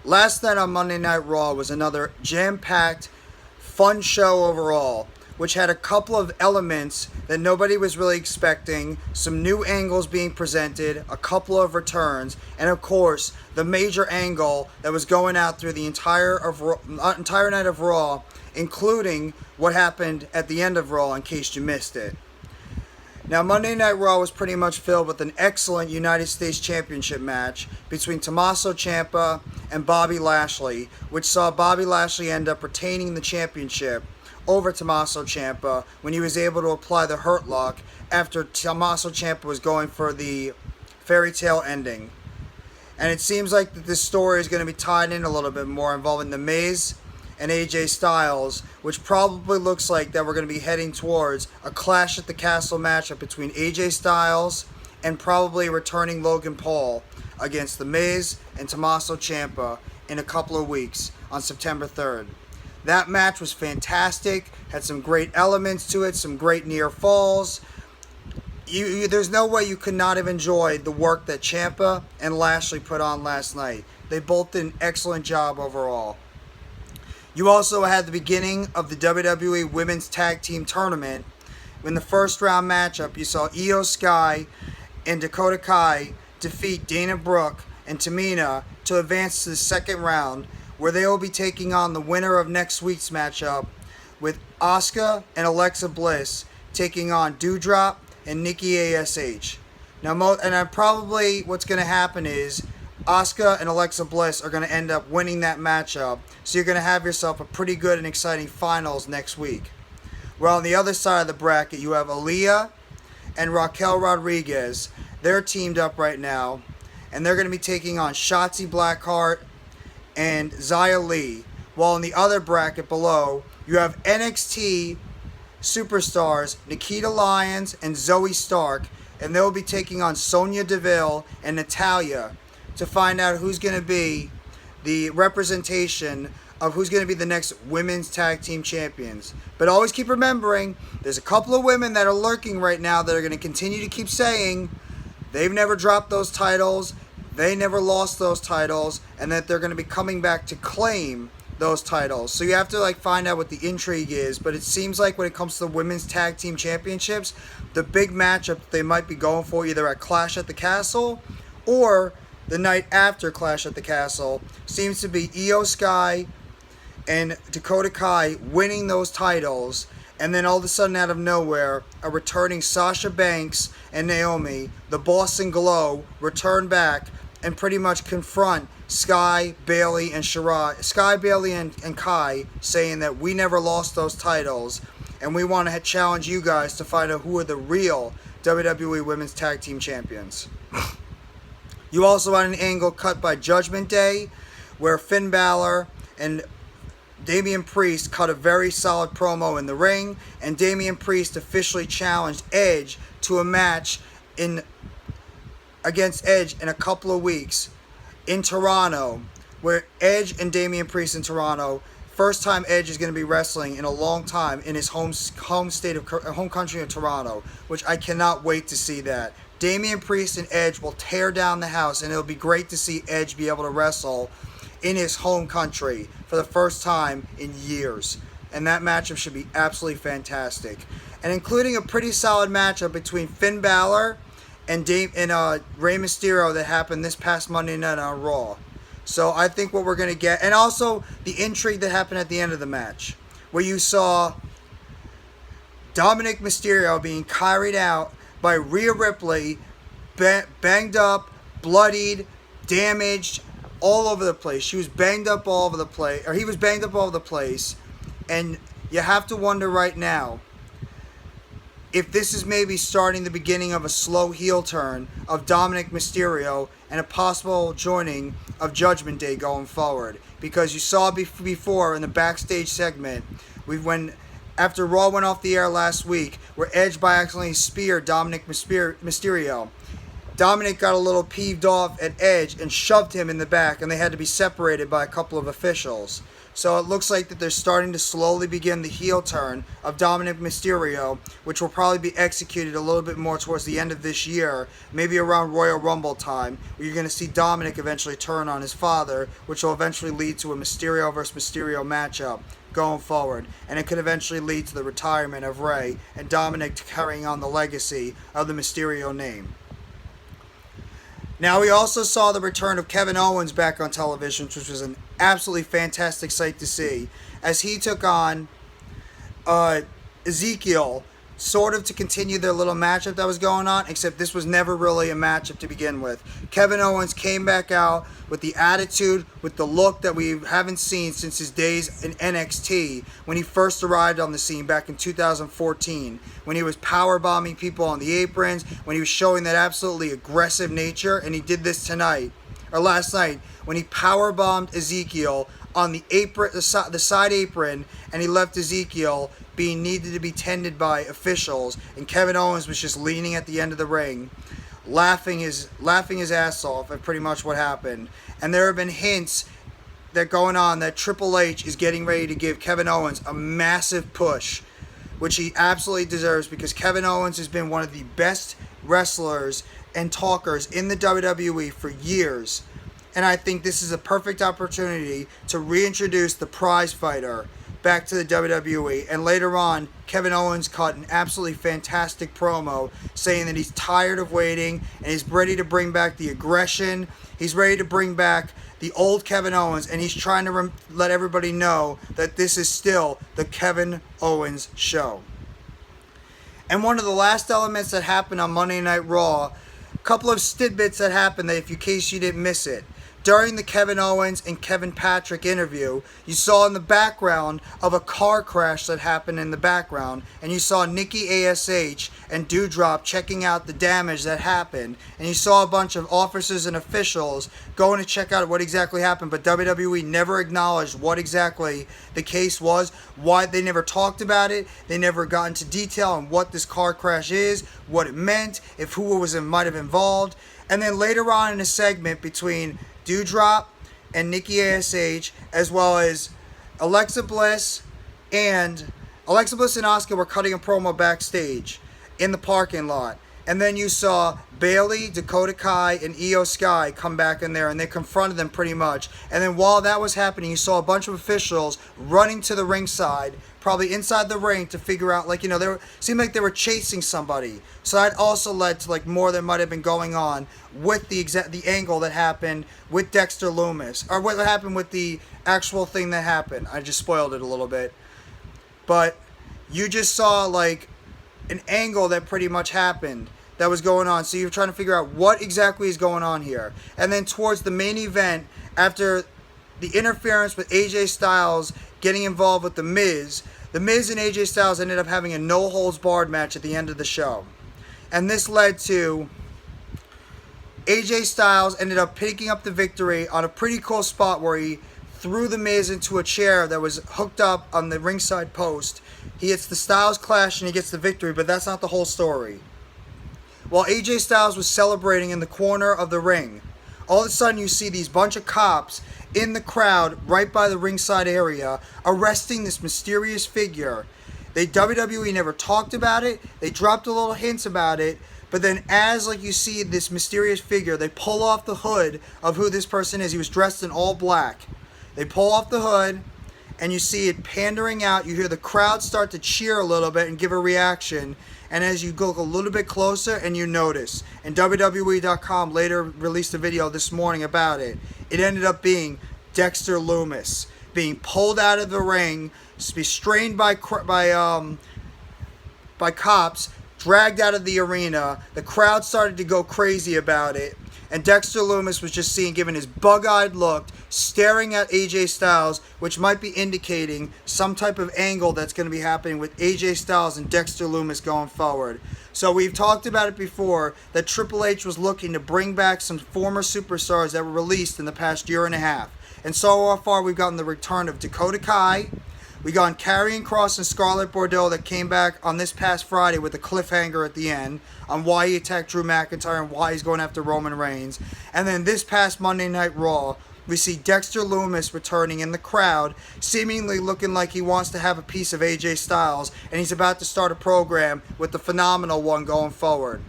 Last night on Monday Night Raw was another jam-packed, fun show overall, which had a couple of elements that nobody was really expecting, some new angles being presented, a couple of returns, and of course, the major angle that was going out through the entire night of Raw, including what happened at the end of Raw in case you missed it. Now, Monday Night Raw was pretty much filled with an excellent United States Championship match between Tommaso Ciampa and Bobby Lashley, which saw Bobby Lashley end up retaining the championship over Tommaso Ciampa when he was able to apply the Hurt Lock after Tommaso Ciampa was going for the fairy tale ending. And it seems like that this story is going to be tied in a little bit more, involving The Miz and AJ Styles, which probably looks like that we're going to be heading towards a Clash at the Castle matchup between AJ Styles and probably returning Logan Paul against The Miz and Tommaso Ciampa in a couple of weeks on September 3rd. That match was fantastic, had some great elements to it, some great near falls. There's no way you could not have enjoyed the work that Ciampa and Lashley put on last night. They both did an excellent job overall. You also had the beginning of the WWE Women's Tag Team Tournament. In the first round matchup, you saw IYO SKY and Dakota Kai defeat Dana Brooke and Tamina to advance to the second round, where they will be taking on the winner of next week's matchup, with Asuka and Alexa Bliss taking on Doudrop and Nikki ASH. Now, probably what's going to happen is Asuka and Alexa Bliss are going to end up winning that matchup, so you're going to have yourself a pretty good and exciting finals next week. Well, on the other side of the bracket, you have Aaliyah and Raquel Rodriguez. They're teamed up right now, and they're going to be taking on Shotzi Blackheart and Xia Li. While in the other bracket below, you have NXT superstars Nikita Lyons and Zoe Stark, and they'll be taking on Sonya Deville and Natalya to find out who's going to be the representation of who's going to be the next women's tag team champions. But always keep remembering, there's a couple of women that are lurking right now that are going to continue to keep saying they've never dropped those titles, they never lost those titles, and that they're going to be coming back to claim those titles. So you have to find out what the intrigue is. But it seems like when it comes to the women's tag team championships, the big matchup that they might be going for either at Clash at the Castle or the night after Clash at the Castle seems to be IYO SKY and Dakota Kai winning those titles, and then all of a sudden out of nowhere, a returning Sasha Banks and Naomi, the Boston Glow, return back and pretty much confront Sky, Bayley, and and Kai, saying that we never lost those titles, and we want to challenge you guys to find out who are the real WWE Women's Tag Team Champions. You also had an angle cut by Judgment Day, where Finn Balor and Damian Priest cut a very solid promo in the ring, and Damian Priest officially challenged Edge to a match against Edge in a couple of weeks in Toronto, where Edge and Damian Priest in Toronto, first time Edge is going to be wrestling in a long time in his home country of Toronto, which I cannot wait to see that. Damian Priest and Edge will tear down the house, and it'll be great to see Edge be able to wrestle in his home country for the first time in years. And that matchup should be absolutely fantastic. And including a pretty solid matchup between Finn Balor and Rey Mysterio that happened this past Monday night on Raw. So I think what we're going to get, and also the intrigue that happened at the end of the match, where you saw Dominic Mysterio being carried out by Rhea Ripley, banged up, bloodied, damaged, all over the place. She was banged up all over the place, or he was banged up all over the place, and you have to wonder right now if this is maybe starting the beginning of a slow heel turn of Dominic Mysterio and a possible joining of Judgment Day going forward. Because you saw before in the backstage segment, after Raw went off the air last week, where Edge by accidentally speared Dominic Mysterio, Dominic got a little peeved off at Edge and shoved him in the back, and they had to be separated by a couple of officials. So it looks like that they're starting to slowly begin the heel turn of Dominic Mysterio, which will probably be executed a little bit more towards the end of this year, maybe around Royal Rumble time, where you're going to see Dominic eventually turn on his father, which will eventually lead to a Mysterio versus Mysterio matchup going forward, and it could eventually lead to the retirement of Rey and Dominic carrying on the legacy of the Mysterio name. Now, we also saw the return of Kevin Owens back on television, which was an absolutely fantastic sight to see, as he took on Ezekial, sort of to continue their little matchup that was going on, except this was never really a matchup to begin with. Kevin Owens came back out with the attitude, with the look that we haven't seen since his days in NXT, when he first arrived on the scene back in 2014, when he was powerbombing people on the aprons, when he was showing that absolutely aggressive nature, and he did this tonight, or last night, when he powerbombed Ezekial on the apron, the side apron, and he left Ezekial being needed to be tended by officials, and Kevin Owens was just leaning at the end of the ring, laughing his ass off at pretty much what happened. And there have been hints that going on that Triple H is getting ready to give Kevin Owens a massive push, which he absolutely deserves, because Kevin Owens has been one of the best wrestlers and talkers in the WWE for years. And I think this is a perfect opportunity to reintroduce the prize fighter back to the WWE. And later on, Kevin Owens cut an absolutely fantastic promo saying that he's tired of waiting and he's ready to bring back the aggression. He's ready to bring back the old Kevin Owens, and he's trying to let everybody know that this is still the Kevin Owens Show. And one of the last elements that happened on Monday Night Raw, a couple of tidbits that happened that in case you didn't miss it. During the Kevin Owens and Kevin Patrick interview, you saw in the background of a car crash that happened in the background, and you saw Nikki ASH and Doudrop checking out the damage that happened, and you saw a bunch of officers and officials going to check out what exactly happened, but WWE never acknowledged what exactly the case was, why they never talked about it, they never got into detail on what this car crash is, what it meant, if who might have involved. And then later on in a segment between Doudrop and Nikki ASH, as well as Alexa Bliss and Asuka were cutting a promo backstage in the parking lot. And then you saw Bayley, Dakota Kai, and IYO SKY come back in there, and they confronted them pretty much. And then while that was happening, you saw a bunch of officials running to the ringside, probably inside the ring, to figure out, seemed like they were chasing somebody. So that also led to more that might have been going on with the angle that happened with Dexter Lumis, or what happened with the actual thing that happened. I just spoiled it a little bit, but you just saw an angle that pretty much happened that was going on. So you're trying to figure out what exactly is going on here. And then towards the main event, after the interference with AJ Styles getting involved with The Miz and AJ Styles ended up having a no-holds-barred match at the end of the show. And this led to AJ Styles ended up picking up the victory on a pretty cool spot where he threw The Miz into a chair that was hooked up on the ringside post. He hits the Styles Clash and he gets the victory, but that's not the whole story. While AJ Styles was celebrating in the corner of the ring, all of a sudden you see these bunch of cops in the crowd right by the ringside area arresting this mysterious figure. WWE never talked about it. They dropped a little hints about it. But then as you see this mysterious figure, they pull off the hood of who this person is. He was dressed in all black. They pull off the hood and you see it pandering out. You hear the crowd start to cheer a little bit and give a reaction. And as you look a little bit closer and you notice, and WWE.com later released a video this morning about it, it ended up being Dexter Lumis being pulled out of the ring, restrained by cops, dragged out of the arena. The crowd started to go crazy about it. And Dexter Lumis was just seen giving his bug-eyed look, staring at AJ Styles, which might be indicating some type of angle that's going to be happening with AJ Styles and Dexter Lumis going forward. So we've talked about it before, that Triple H was looking to bring back some former superstars that were released in the past year and a half. And so far we've gotten the return of Dakota Kai, We got Karrion Kross and Scarlett Bordeaux that came back on this past Friday with a cliffhanger at the end on why he attacked Drew McIntyre and why he's going after Roman Reigns. And then this past Monday Night Raw, we see Dexter Lumis returning in the crowd, seemingly looking like he wants to have a piece of AJ Styles, and he's about to start a program with the Phenomenal One going forward.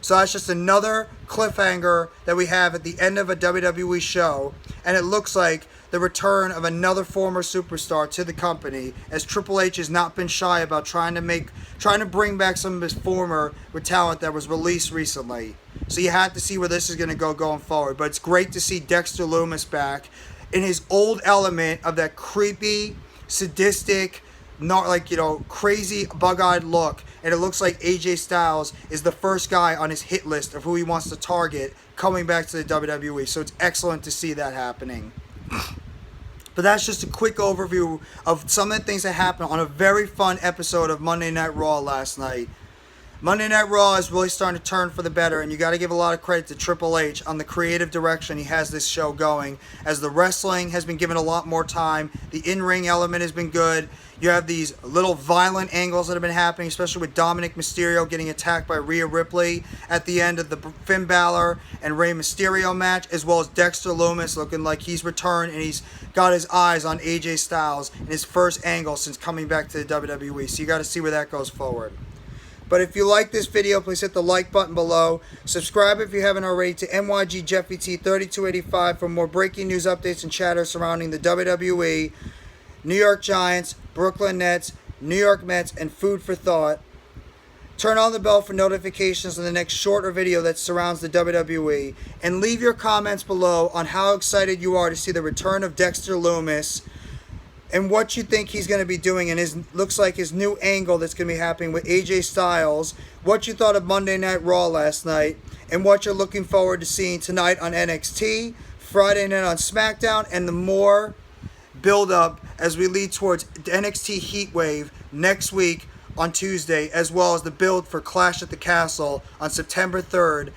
So that's just another cliffhanger that we have at the end of a WWE show, and it looks like the return of another former superstar to the company, as Triple H has not been shy about trying to bring back some of his former talent that was released recently. So you have to see where this is going to go going forward. But it's great to see Dexter Lumis back in his old element of that creepy, sadistic, not like, crazy bug-eyed look. And it looks like AJ Styles is the first guy on his hit list of who he wants to target coming back to the WWE. So it's excellent to see that happening. But that's just a quick overview of some of the things that happened on a very fun episode of Monday Night Raw last night. Monday Night Raw is really starting to turn for the better, and you got to give a lot of credit to Triple H on the creative direction he has this show going, as the wrestling has been given a lot more time. The in-ring element has been good. You have these little violent angles that have been happening, especially with Dominic Mysterio getting attacked by Rhea Ripley at the end of the Finn Balor and Rey Mysterio match, as well as Dexter Lumis looking like he's returned and he's got his eyes on AJ Styles in his first angle since coming back to the WWE. So you got to see where that goes forward. But if you like this video, please hit the like button below. Subscribe if you haven't already to NYG Jeffy T 3285 for more breaking news updates and chatter surrounding the WWE, New York Giants, Brooklyn Nets, New York Mets, and food for thought. Turn on the bell for notifications on the next shorter video that surrounds the WWE. And leave your comments below on how excited you are to see the return of Dexter Lumis and what you think he's going to be doing, and looks like his new angle that's going to be happening with AJ Styles, what you thought of Monday Night Raw last night, and what you're looking forward to seeing tonight on NXT, Friday night on SmackDown, and the more build-up as we lead towards NXT Heatwave next week on Tuesday, as well as the build for Clash at the Castle on September 3rd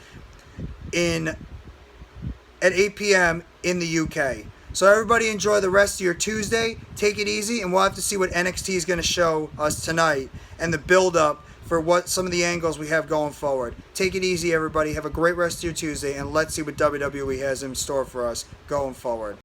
at 8 p.m. in the UK. So everybody enjoy the rest of your Tuesday. Take it easy, and we'll have to see what NXT is going to show us tonight and the build-up for what some of the angles we have going forward. Take it easy, everybody. Have a great rest of your Tuesday, and let's see what WWE has in store for us going forward.